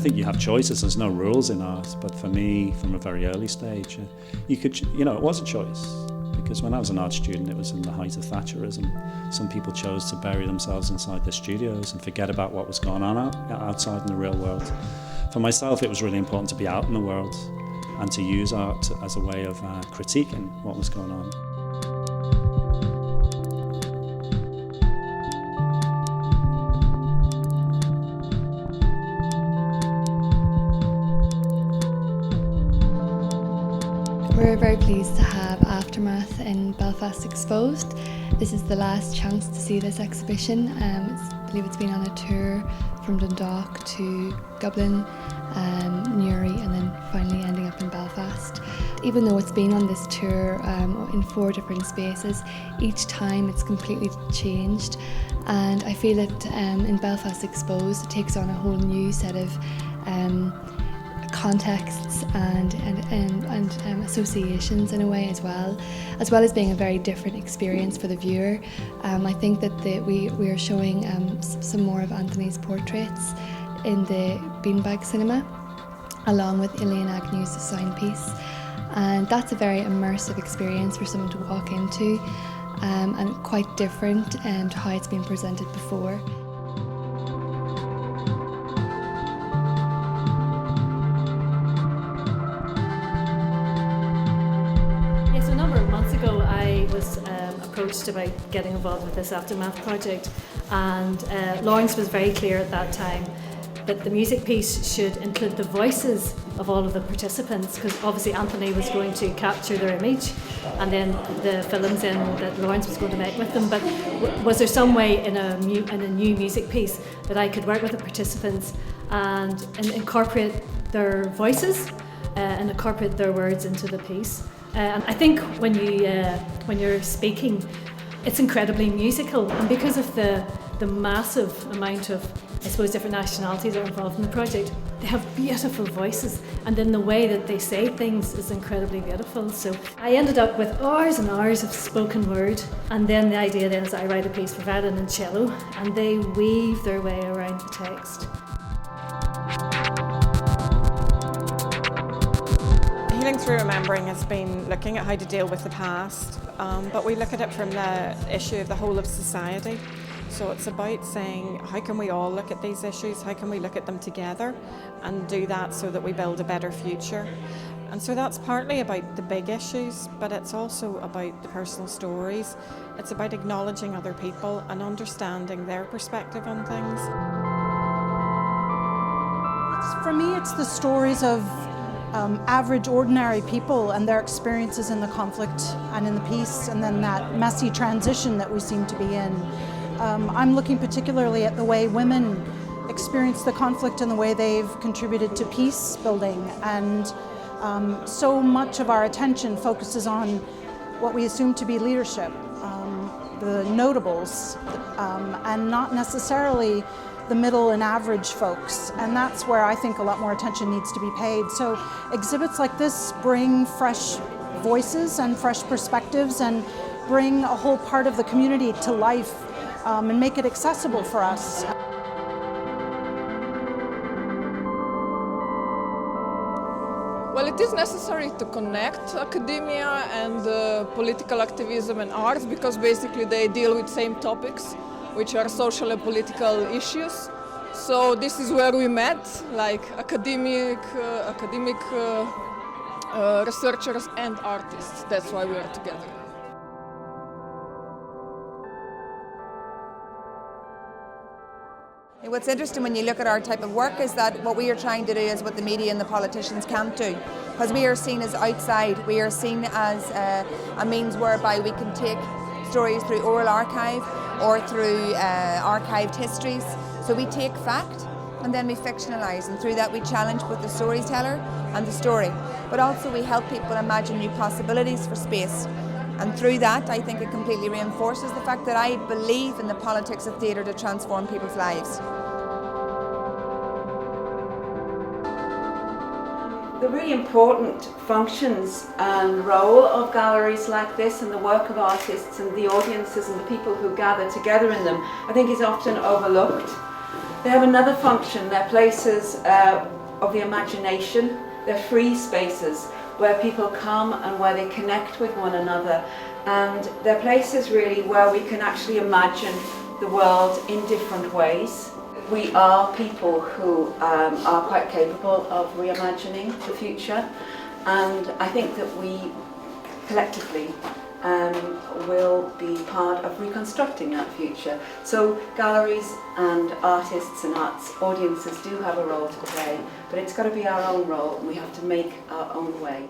think you have choices. There's no rules in art, but for me, from a very early stage, it was a choice. Because when I was an art student, it was in the height of Thatcherism. Some people chose to bury themselves inside their studios and forget about what was going on outside in the real world. For myself, it was really important to be out in the world and to use art as a way of critiquing what was going on. We're very pleased to have Aftermath in Belfast exposed. This is the last chance to see this exhibition. I believe it's been on a tour from Dundalk to Dublin, Newry, and then finally ending up in Belfast. Even though it's been on this tour in 4 different spaces, each time it's completely changed. And I feel that in Belfast Exposed it takes on a whole new set of contexts and associations in a way as well as being a very different experience for the viewer. I think that we are showing some more of Anthony's portraits in the Beanbag Cinema, along with Elaine Agnew's sign piece, and that's a very immersive experience for someone to walk into, and quite different to how it's been presented before. I was approached about getting involved with this Aftermath project, and Lawrence was very clear at that time that the music piece should include the voices of all of the participants, because obviously Anthony was going to capture their image and then the films in that Lawrence was going to make with them. But was there some way in a new music piece that I could work with the participants and incorporate their voices and incorporate their words into the piece? And I think when you're speaking, it's incredibly musical, and because of the massive amount of, I suppose, different nationalities that are involved in the project, they have beautiful voices, and then the way that they say things is incredibly beautiful. So I ended up with hours and hours of spoken word, and then the idea then is that I write a piece for violin and cello, and they weave their way around the text. Healing Through Remembering has been looking at how to deal with the past, but we look at it from the issue of the whole of society. So it's about saying, how can we all look at these issues, how can we look at them together and do that so that we build a better future. And so that's partly about the big issues, but it's also about the personal stories. It's about acknowledging other people and understanding their perspective on things. For me, it's the stories of average, ordinary people and their experiences in the conflict and in the peace, and then that messy transition that we seem to be in. I'm looking particularly at the way women experience the conflict and the way they've contributed to peace building, and so much of our attention focuses on what we assume to be leadership, the notables, and not necessarily the middle and average folks, and that's where I think a lot more attention needs to be paid. So exhibits like this bring fresh voices and fresh perspectives and bring a whole part of the community to life, and make it accessible for us. Well, it is necessary to connect academia and political activism and arts, because basically they deal with same topics, which are social and political issues. So this is where we met, like academic researchers and artists. That's why we are together. What's interesting when you look at our type of work is that what we are trying to do is what the media and the politicians can't do. Because we are seen as outside, we are seen as a means whereby we can take stories through oral archive or through archived histories. So we take fact and then we fictionalise, and through that we challenge both the storyteller and the story. But also we help people imagine new possibilities for space. And through that, I think it completely reinforces the fact that I believe in the politics of theatre to transform people's lives. The really important functions and role of galleries like this, and the work of artists and the audiences and the people who gather together in them, I think is often overlooked. They have another function. They're places of the imagination. They're free spaces where people come and where they connect with one another. And they're places really where we can actually imagine the world in different ways. We are people who are quite capable of reimagining the future, and I think that we collectively will be part of reconstructing that future. So galleries and artists and arts audiences do have a role to play, but it's got to be our own role, and we have to make our own way.